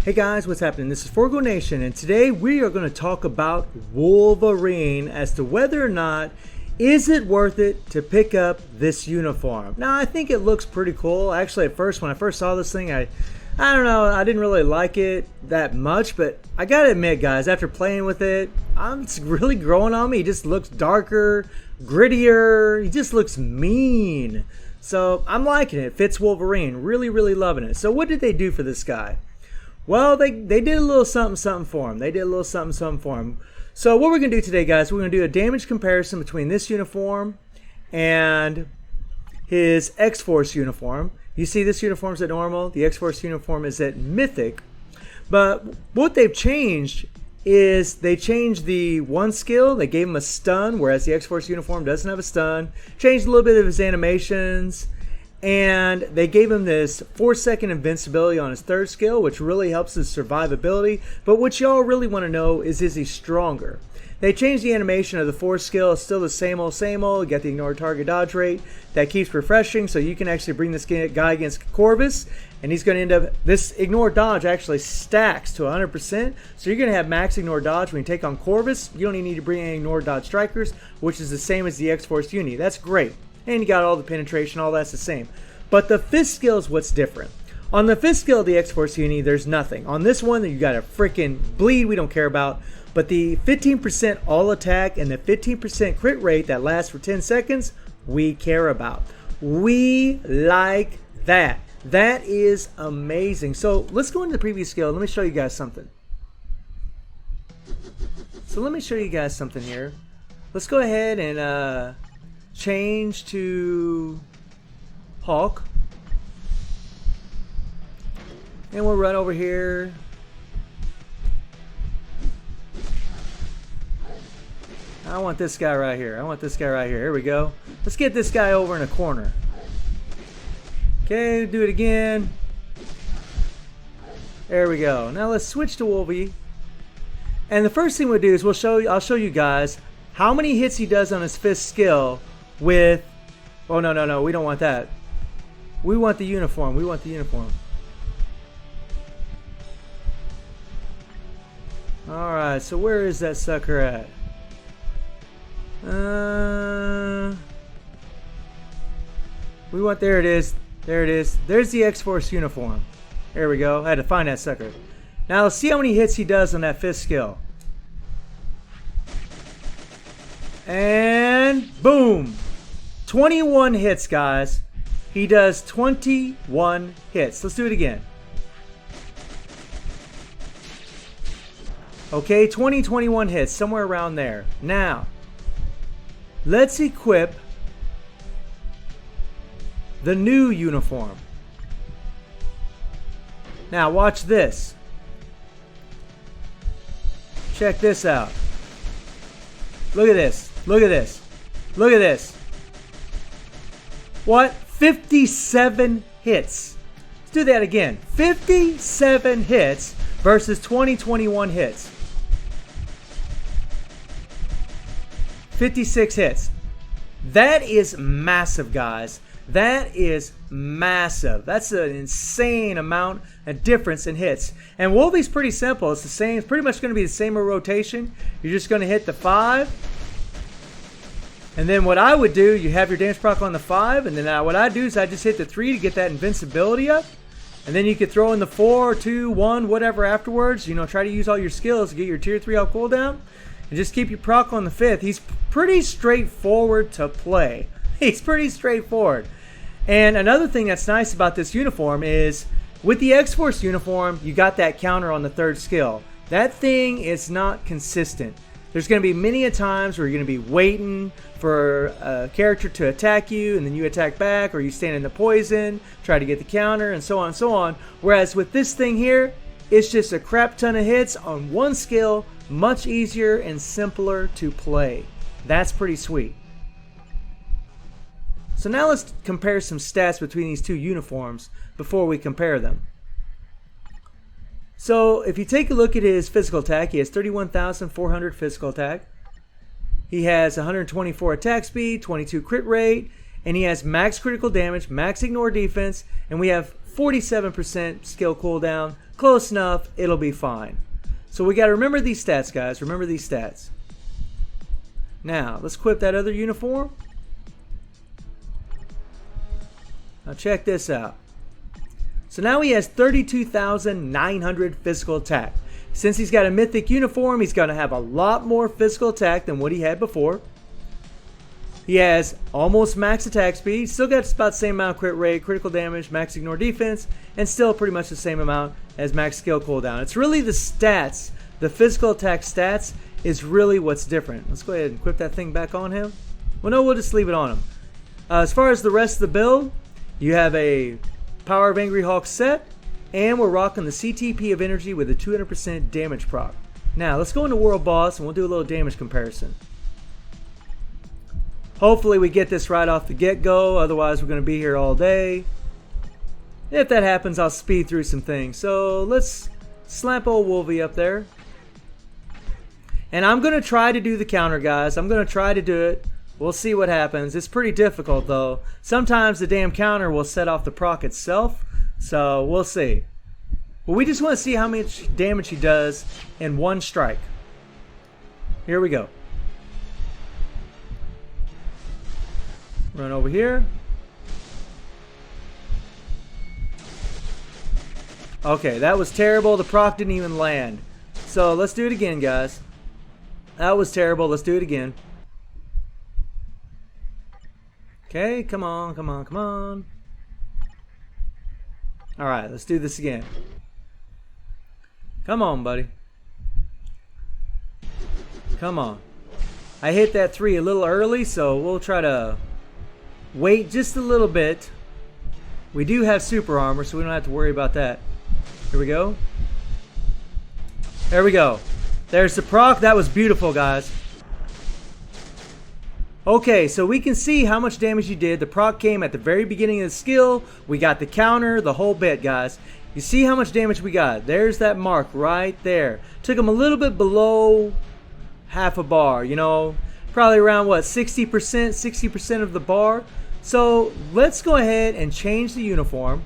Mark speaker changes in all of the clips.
Speaker 1: Hey guys, what's happening? This is Forgo Nation, and today we are going to talk about Wolverine as to whether or not is it worth it to pick up this uniform. Now, I think it looks pretty cool. Actually, at first, when I first saw this thing, I don't know, I didn't really like it that much, but I gotta admit, guys, after playing with it, it's really growing on me. He just looks darker, grittier. He just looks mean. So I'm liking it. It fits Wolverine. Really, really loving it. So what did they do for this guy? Well, they did a little something for him. So what we're going to do today, guys, we're going to do a damage comparison between this uniform and his X-Force uniform. You see this uniform's at normal. The X-Force uniform is at mythic. But what they've changed is they changed the one skill. They gave him a stun, whereas the X-Force uniform doesn't have a stun. Changed a little bit of his animations. And they gave him this 4-second invincibility on his third skill, which really helps his survivability. But what y'all really want to know is he stronger? They changed the animation of the fourth skill. It's still the same old, same old. You got the ignore target dodge rate. That keeps refreshing, so you can actually bring this guy against Corvus. And he's going to end up, this ignore dodge actually stacks to 100%. So you're going to have max ignore dodge when you take on Corvus. You don't even need to bring in ignore dodge strikers, which is the same as the X-Force uni. That's great. And you got all the penetration, all that's the same. But the fifth skill is what's different. On the fifth skill of the X-Force uni, there's nothing. On this one, you got a freaking bleed we don't care about. But the 15% all attack and the 15% crit rate that lasts for 10 seconds, we care about. We like that. That is amazing. So let's go into the previous skill. Let me show you guys something. Here. Let's go ahead and change to Hulk, and we'll run over here. I want this guy right here. Here we go. Let's get this guy over in a corner. Okay, do it again. There we go. Now let's switch to Wolvie. And the first thing we'll do is I'll show you guys how many hits he does on his fifth skill with, oh no, we don't want that. We want the uniform. Alright, so where is that sucker at? We want, there it is. There's the X-Force uniform. There we go. I had to find that sucker. Now let's see how many hits he does on that fifth skill. And boom! 21 hits, guys. He does 21 hits. Let's do it again. Okay, 21 hits, somewhere around there. Now, let's equip the new uniform. Now, watch this. Check this out. Look at this. What? 57 hits. Let's do that again. 57 hits versus 21 hits. 56 hits. That is massive, guys. That is massive. That's an insane amount of difference in hits. And Wolvie's pretty simple. It's the same. It's pretty much going to be the same rotation. You're just going to hit the 5. And then what I would do, you have your damage proc on the 5, and then what I do is I just hit the 3 to get that invincibility up. And then you could throw in the 4, 2, 1, whatever afterwards. You know, try to use all your skills to get your tier 3 out cooldown. And just keep your proc on the 5th. He's pretty straightforward to play. He's pretty straightforward. And another thing that's nice about this uniform is with the X-Force uniform, you got that counter on the third skill. That thing is not consistent. There's going to be many a times where you're going to be waiting for a character to attack you, and then you attack back, or you stand in the poison, try to get the counter, and so on and so on. Whereas with this thing here, it's just a crap ton of hits on one skill, much easier and simpler to play. That's pretty sweet. So now let's compare some stats between these two uniforms before we compare them. So if you take a look at his physical attack, he has 31,400 physical attack. He has 124 attack speed, 22 crit rate, and he has max critical damage, max ignore defense, and we have 47% skill cooldown. Close enough, it'll be fine. So we got to remember these stats, guys. Remember these stats. Now, let's equip that other uniform. Now check this out. So now he has 32,900 physical attack. Since he's got a mythic uniform, he's going to have a lot more physical attack than what he had before. He has almost max attack speed, still got about the same amount of crit rate, critical damage, max ignore defense, and still pretty much the same amount as max skill cooldown. It's really the stats, the physical attack stats is really what's different. Let's go ahead and equip that thing back on him. Well, no, we'll just leave it on him. As far as the rest of the build, you have a Power of Angry Hawk set, and we're rocking the CTP of energy with a 200% damage proc. Now, let's go into World Boss and we'll do a little damage comparison. Hopefully we get this right off the get-go, otherwise we're going to be here all day. If that happens, I'll speed through some things. So let's slap old Wolvie up there. And I'm going to try to do the counter, guys. I'm going to try to do it. We'll see what happens. It's pretty difficult, though. Sometimes the damn counter will set off the proc itself. So we'll see. But we just want to see how much damage he does in one strike. Here we go. Run over here. Okay, that was terrible. The proc didn't even land. So let's do it again, guys. That was terrible. Let's do it again. Okay, come on, come on, come on. Alright, let's do this again. Come on, buddy. Come on. I hit that 3 a little early, so we'll try to wait just a little bit. We do have super armor, so we don't have to worry about that. Here we go. There we go. There's the proc. That was beautiful, guys. Okay, so we can see how much damage you did. The proc came at the very beginning of the skill. We got the counter, the whole bit, guys. You see how much damage we got. There's that mark right there. Took him a little bit below half a bar, you know. Probably around, what, 60%? 60% of the bar. So let's go ahead and change the uniform.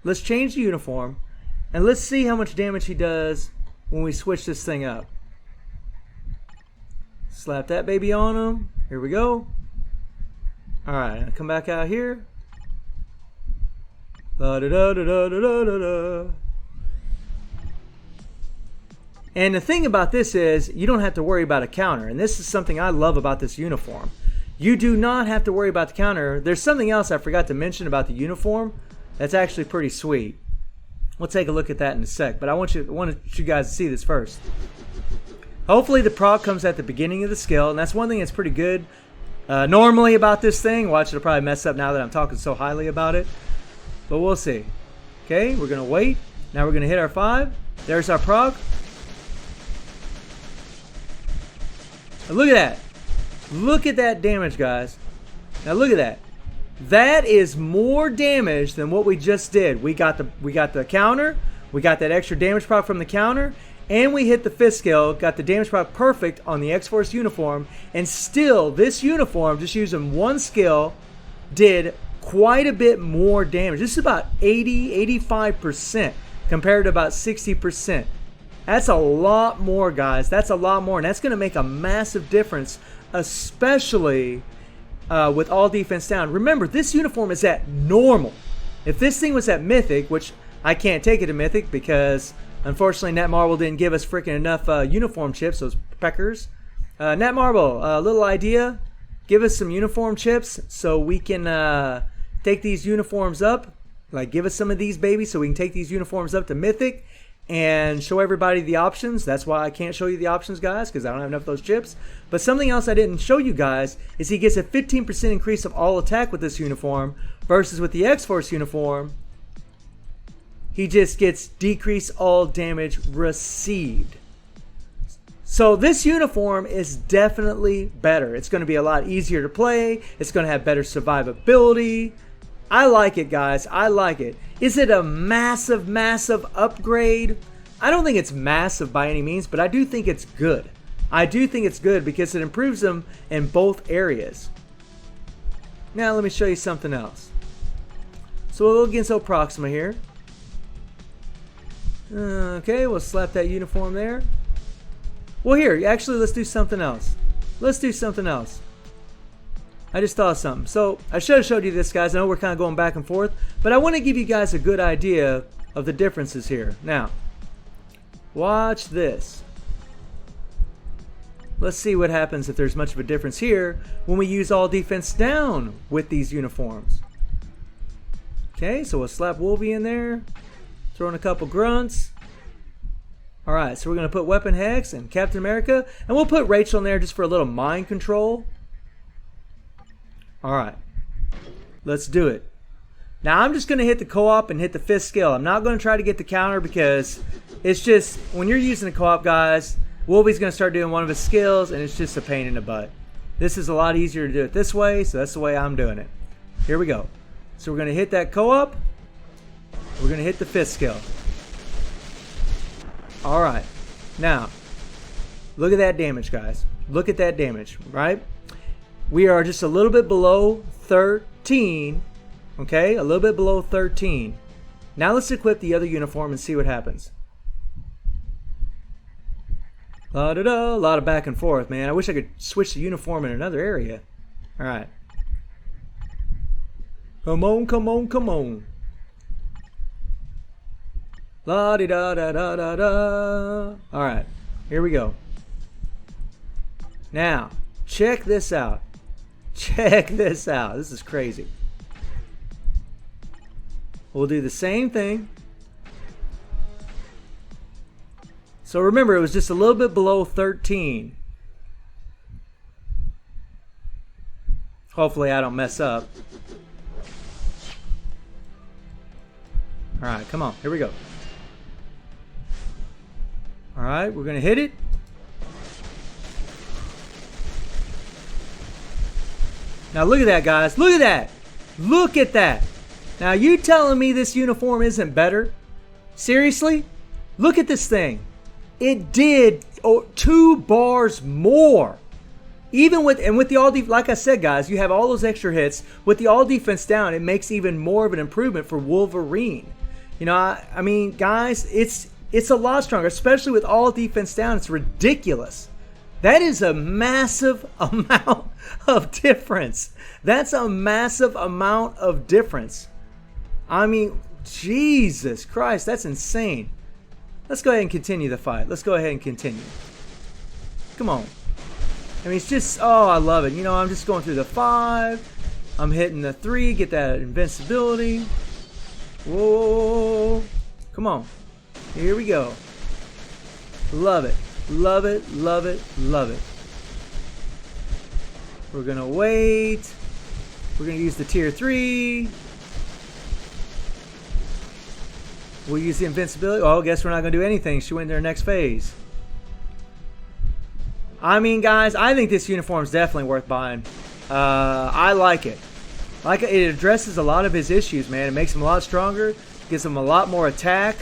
Speaker 1: Let's change the uniform. And let's see how much damage he does when we switch this thing up. Slap that baby on him. Here we go. Alright, I'll come back out here. Da, da, da, da, da, da, da, da. And the thing about this is, you don't have to worry about a counter. And this is something I love about this uniform. You do not have to worry about the counter. There's something else I forgot to mention about the uniform that's actually pretty sweet. We'll take a look at that in a sec. But I want you guys to see this first. Hopefully the proc comes at the beginning of the skill, and that's one thing that's pretty good normally about this thing. Watch, it'll probably mess up now that I'm talking so highly about it. But we'll see. Okay, we're going to wait. Now we're going to hit our 5. There's our proc. Now look at that. Look at that damage, guys. Now look at that. That is more damage than what we just did. We got the counter. We got that extra damage proc from the counter. And we hit the 5th skill, got the damage proc perfect on the X-Force uniform, and still, this uniform, just using one skill, did quite a bit more damage. This is about 85% compared to about 60%. That's a lot more, guys. That's a lot more, and that's going to make a massive difference, especially with all defense down. Remember, this uniform is at normal. If this thing was at Mythic, which I can't take it to Mythic because unfortunately, Netmarble didn't give us freaking enough uniform chips, those peckers. Netmarble, a little idea. Give us some uniform chips so we can take these uniforms up. Like, give us some of these, babies, so we can take these uniforms up to Mythic and show everybody the options. That's why I can't show you the options, guys, because I don't have enough of those chips. But something else I didn't show you guys is he gets a 15% increase of all attack with this uniform versus with the X-Force uniform. He just gets decrease all damage received. So this uniform is definitely better. It's going to be a lot easier to play. It's going to have better survivability. I like it, guys. I like it. Is it a massive, massive upgrade? I don't think it's massive by any means, but I do think it's good. I do think it's good because it improves them in both areas. Now let me show you something else. So we'll go against El Proxima here. Okay, we'll slap that uniform there. Well, here, actually, let's do something else. Let's do something else. I just thought of something. So I should have showed you this, guys. I know we're kind of going back and forth, but I want to give you guys a good idea of the differences here. Now, watch this. Let's see what happens if there's much of a difference here when we use all defense down with these uniforms. Okay, so we'll slap Wolvie in there. Throw in a couple grunts. Alright, so we're going to put Weapon Hex and Captain America. And we'll put Rachel in there just for a little mind control. Alright. Let's do it. Now I'm just going to hit the co-op and hit the 5th skill. I'm not going to try to get the counter because it's just, when you're using the co-op, guys, Wolvie's going to start doing one of his skills and it's just a pain in the butt. This is a lot easier to do it this way, so that's the way I'm doing it. Here we go. So we're going to hit that co-op. We're going to hit the 5th skill. Alright. Now, look at that damage, guys. Look at that damage, right? We are just a little bit below 13. Okay? A little bit below 13. Now let's equip the other uniform and see what happens. La-da-da. A lot of back and forth, man. I wish I could switch the uniform in another area. Alright. Come on, come on, come on. La-di-da-da-da-da-da. Alright, here we go. Now, check this out. Check this out. This is crazy. We'll do the same thing. So remember, it was just a little bit below 13. Hopefully I don't mess up. Alright, come on. Here we go. Alright, we're going to hit it. Now look at that, guys. Look at that. Look at that. Now you telling me this uniform isn't better? Seriously? Look at this thing. It did 2 bars more. Even with the all defense, like I said, guys, you have all those extra hits. With the all defense down, it makes even more of an improvement for Wolverine. You know, I mean, guys, it's a lot stronger, especially with all defense down. It's ridiculous. That is a massive amount of difference. That's a massive amount of difference. I mean, Jesus Christ, that's insane. Let's go ahead and continue the fight. Let's go ahead and continue. Come on. I mean, it's just, oh, I love it. You know, I'm just going through the 5. I'm hitting the 3, get that invincibility. Whoa. Come on. Here we go. Love it. Love it. Love it. Love it. We're going to wait. We're going to use the tier 3. We'll use the invincibility. Oh, I guess we're not going to do anything. She went to her next phase. I mean, guys, I think this uniform is definitely worth buying. I like it. It addresses a lot of his issues, man. It makes him a lot stronger. Gives him a lot more attack.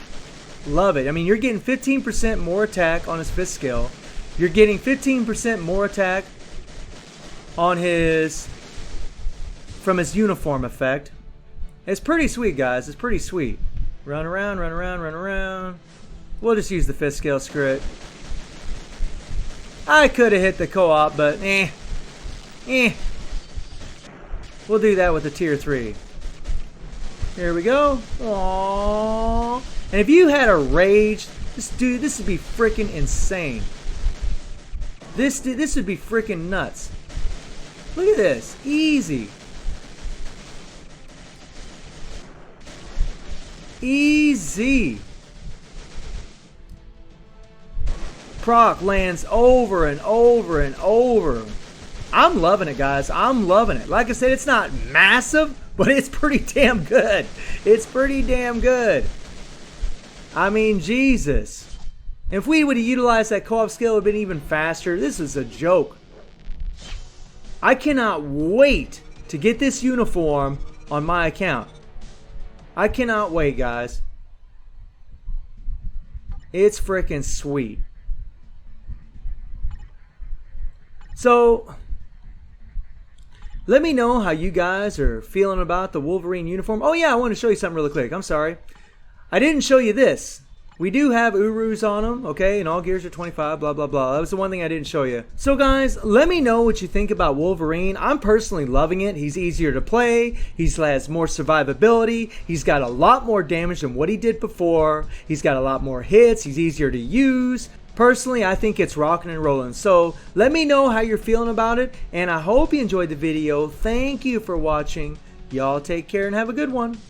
Speaker 1: Love it. I mean, you're getting 15% more attack on his 5th skill. You're getting 15% more attack on from his uniform effect. It's pretty sweet, guys. It's pretty sweet. Run around, run around, run around. We'll just use the 5th skill. Screw it. I could have hit the co-op, but We'll do that with the tier 3. Here we go. Aww. And if you had a rage, this would be freaking insane. This would be freaking nuts. Look at this. Easy. Easy. Proc lands over and over and over. I'm loving it, guys. I'm loving it. Like I said, it's not massive, but it's pretty damn good. It's pretty damn good. I mean, Jesus. If we would have utilized that co-op skill, it would have been even faster. This is a joke. I cannot wait to get this uniform on my account. I cannot wait, guys. It's freaking sweet. So, Let me know how you guys are feeling about the Wolverine uniform. Oh yeah, I want to show you something really quick. I'm sorry. I didn't show you this. We do have Urus on them, okay, and all gears are 25, blah, blah, blah. That was the one thing I didn't show you. So guys, let me know what you think about Wolverine. I'm personally loving it. He's easier to play. He has more survivability. He's got a lot more damage than what he did before. He's got a lot more hits. He's easier to use. Personally, I think it's rocking and rolling. So let me know how you're feeling about it, and I hope you enjoyed the video. Thank you for watching. Y'all take care and have a good one.